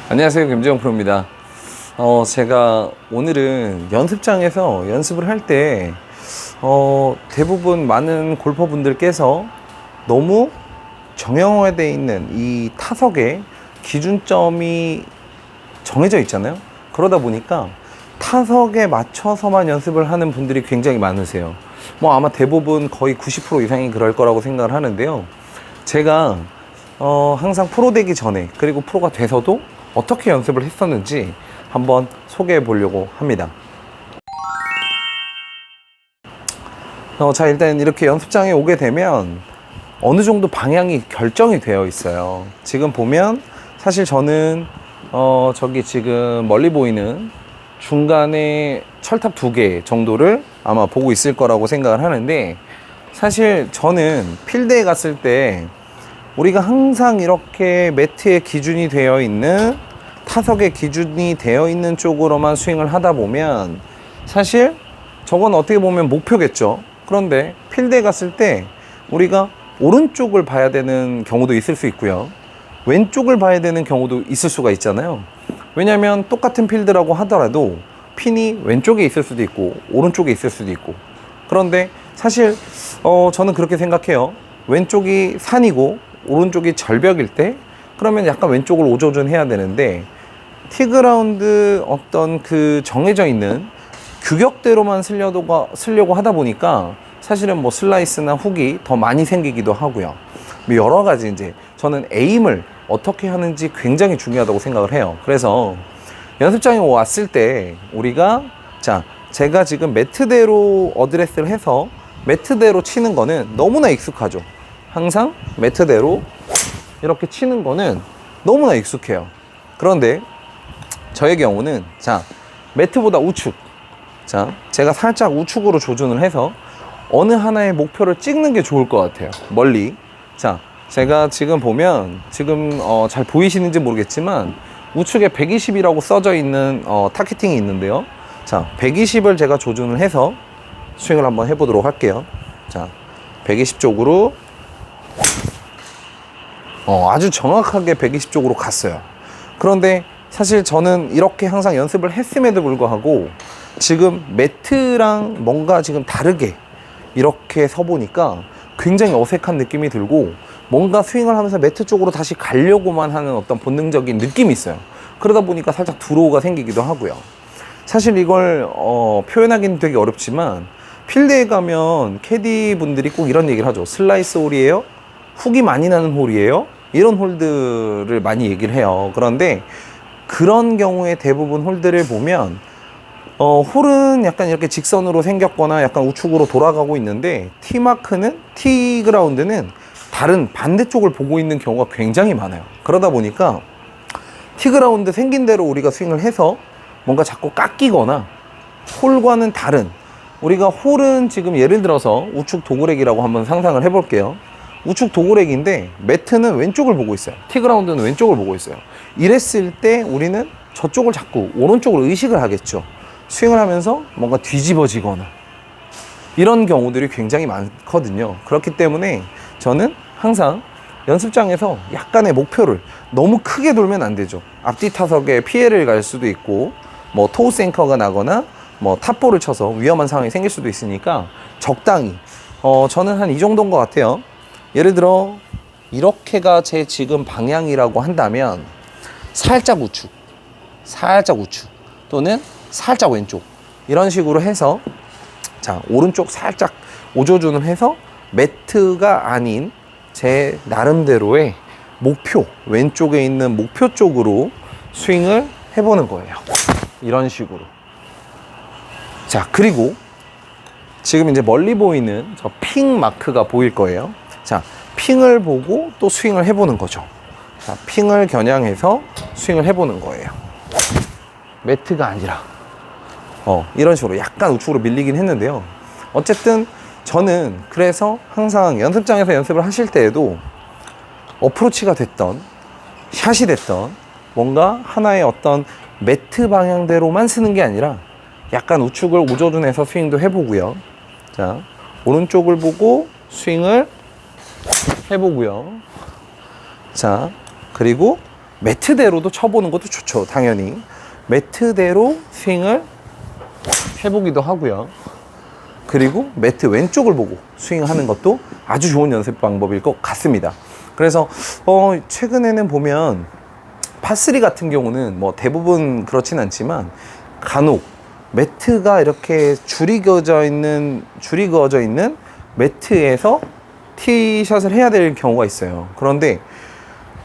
안녕하세요, 김재영 프로입니다. 제가 오늘은 연습장에서 연습을 할 때 대부분 많은 골퍼분들께서 너무 정형화되어 있는 이 타석의 기준점이 정해져 있잖아요. 그러다 보니까 타석에 맞춰서만 연습을 하는 분들이 굉장히 많으세요. 아마 대부분 거의 90% 이상이 그럴 거라고 생각을 하는데요. 제가 항상 프로 되기 전에, 그리고 프로가 돼서도 어떻게 연습을 했었는지 한번 소개해 보려고 합니다. 자, 일단 이렇게 연습장에 오게 되면 어느 정도 방향이 결정이 되어 있어요. 지금 보면 사실 저는 저기 지금 멀리 보이는 중간에 철탑 2개 정도를 아마 보고 있을 거라고 생각을 하는데, 사실 저는 필드에 갔을 때 우리가 항상 이렇게 매트에 기준이 되어 있는, 타석에 기준이 되어 있는 쪽으로만 스윙을 하다 보면 사실 저건 어떻게 보면 목표겠죠. 그런데 필드에 갔을 때 우리가 오른쪽을 봐야 되는 경우도 있을 수 있고요, 왼쪽을 봐야 되는 경우도 있을 수가 있잖아요. 왜냐면 똑같은 필드라고 하더라도 핀이 왼쪽에 있을 수도 있고 오른쪽에 있을 수도 있고. 그런데 사실 저는 그렇게 생각해요. 왼쪽이 산이고 오른쪽이 절벽일 때, 그러면 약간 왼쪽을 오조준 해야 되는데, 티그라운드 어떤 그 정해져 있는 규격대로만 쓰려고 하다 보니까 사실은 슬라이스나 훅이 더 많이 생기기도 하고요. 여러 가지 이제 저는 에임을 어떻게 하는지 굉장히 중요하다고 생각을 해요. 그래서 연습장에 왔을 때 우리가, 자, 제가 지금 매트대로 어드레스를 해서 매트대로 치는 거는 너무나 익숙하죠. 항상 매트대로 이렇게 치는 거는 너무나 익숙해요. 그런데 저의 경우는, 자, 매트보다 우측, 자, 제가 살짝 우측으로 조준을 해서 어느 하나의 목표를 찍는 게 좋을 것 같아요. 멀리. 자, 제가 지금 보면 지금 잘 보이시는지 모르겠지만 우측에 120이라고 써져 있는 타겟팅이 있는데요. 자, 120을 제가 조준을 해서 스윙을 한번 해보도록 할게요. 자, 120 쪽으로 아주 정확하게 120 쪽으로 갔어요. 그런데 사실 저는 이렇게 항상 연습을 했음에도 불구하고 지금 매트랑 뭔가 지금 다르게 이렇게 서보니까 굉장히 어색한 느낌이 들고, 뭔가 스윙을 하면서 매트 쪽으로 다시 가려고만 하는 어떤 본능적인 느낌이 있어요. 그러다 보니까 살짝 드로우가 생기기도 하고요. 사실 이걸 표현하기는 되게 어렵지만 필드에 가면 캐디 분들이 꼭 이런 얘기를 하죠. 슬라이스 홀이에요? 훅이 많이 나는 홀이에요? 이런 홀들을 많이 얘기를 해요. 그런데 그런 경우에 대부분 홀들을 보면 홀은 약간 이렇게 직선으로 생겼거나 약간 우측으로 돌아가고 있는데, 티그라운드는 다른 반대쪽을 보고 있는 경우가 굉장히 많아요. 그러다 보니까 티그라운드 생긴 대로 우리가 스윙을 해서 뭔가 자꾸 깎이거나, 홀과는 다른, 우리가 홀은 지금 예를 들어서 우측 도그렉이라고 한번 상상을 해볼게요. 우측 도그렉인데 매트는 왼쪽을 보고 있어요. 티그라운드는 왼쪽을 보고 있어요. 이랬을 때 우리는 저쪽을 자꾸 오른쪽을 의식을 하겠죠. 스윙을 하면서 뭔가 뒤집어지거나 이런 경우들이 굉장히 많거든요. 그렇기 때문에 저는 항상 연습장에서 약간의 목표를 너무 크게 돌면 안 되죠. 앞뒤 타석에 피해를 갈 수도 있고, 토우 생커가 나거나 탑볼을 쳐서 위험한 상황이 생길 수도 있으니까 적당히, 저는 한 이 정도인 것 같아요. 예를 들어 이렇게가 제 지금 방향이라고 한다면 살짝 우측 또는 살짝 왼쪽, 이런 식으로 해서, 자, 오른쪽 살짝 오조준을 해서 매트가 아닌 제 나름대로의 목표, 왼쪽에 있는 목표 쪽으로 스윙을 해보는 거예요. 이런 식으로. 자, 그리고 지금 이제 멀리 보이는 저 핑 마크가 보일 거예요. 자, 핑을 보고 또 스윙을 해보는 거죠. 자, 핑을 겨냥해서 스윙을 해보는 거예요. 매트가 아니라 이런 식으로 약간 우측으로 밀리긴 했는데요. 어쨌든 저는 그래서 항상 연습장에서 연습을 하실 때에도 어프로치가 됐던 샷이 됐던 뭔가 하나의 어떤 매트 방향대로만 쓰는 게 아니라 약간 우측을 오조준해서 스윙도 해보고요. 자, 오른쪽을 보고 스윙을 해보고요. 자, 그리고 매트대로도 쳐보는 것도 좋죠. 당연히 매트대로 스윙을 해보기도 하고요. 그리고 매트 왼쪽을 보고 스윙하는 것도 아주 좋은 연습 방법일 것 같습니다. 그래서 최근에는 보면 파3 같은 경우는 뭐 대부분 그렇진 않지만 간혹 매트가 이렇게 줄이 그어져 있는 매트에서 티샷을 해야 될 경우가 있어요. 그런데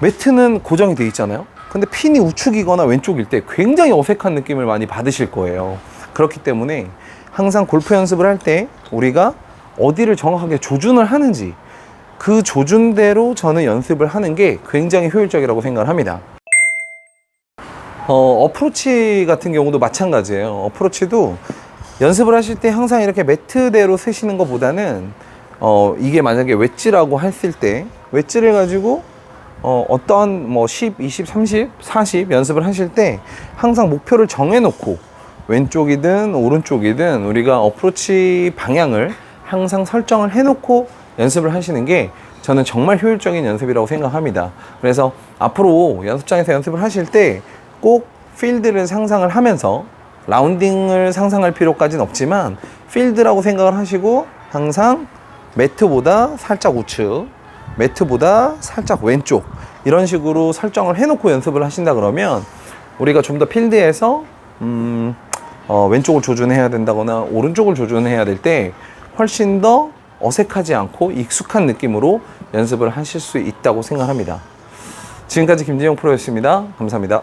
매트는 고정이 돼 있잖아요. 근데 핀이 우측이거나 왼쪽일 때 굉장히 어색한 느낌을 많이 받으실 거예요. 그렇기 때문에 항상 골프 연습을 할 때 우리가 어디를 정확하게 조준을 하는지 그 조준대로 저는 연습을 하는 게 굉장히 효율적이라고 생각을 합니다. 어프로치 같은 경우도 마찬가지예요. 어프로치도 연습을 하실 때 항상 이렇게 매트대로 쓰시는 것보다는 이게 만약에 웨지라고 했을 때 웨지를 가지고 어떤 뭐 10, 20, 30, 40 연습을 하실 때 항상 목표를 정해놓고 왼쪽이든 오른쪽이든 우리가 어프로치 방향을 항상 설정을 해놓고 연습을 하시는 게 저는 정말 효율적인 연습이라고 생각합니다. 그래서 앞으로 연습장에서 연습을 하실 때 꼭 필드를 상상을 하면서 라운딩을 상상할 필요까지는 없지만 필드라고 생각을 하시고 항상 매트보다 살짝 우측, 매트보다 살짝 왼쪽 이런 식으로 설정을 해놓고 연습을 하신다 그러면 우리가 좀 더 필드에서 왼쪽을 조준해야 된다거나 오른쪽을 조준해야 될 때 훨씬 더 어색하지 않고 익숙한 느낌으로 연습을 하실 수 있다고 생각합니다. 지금까지 김진영 프로였습니다. 감사합니다.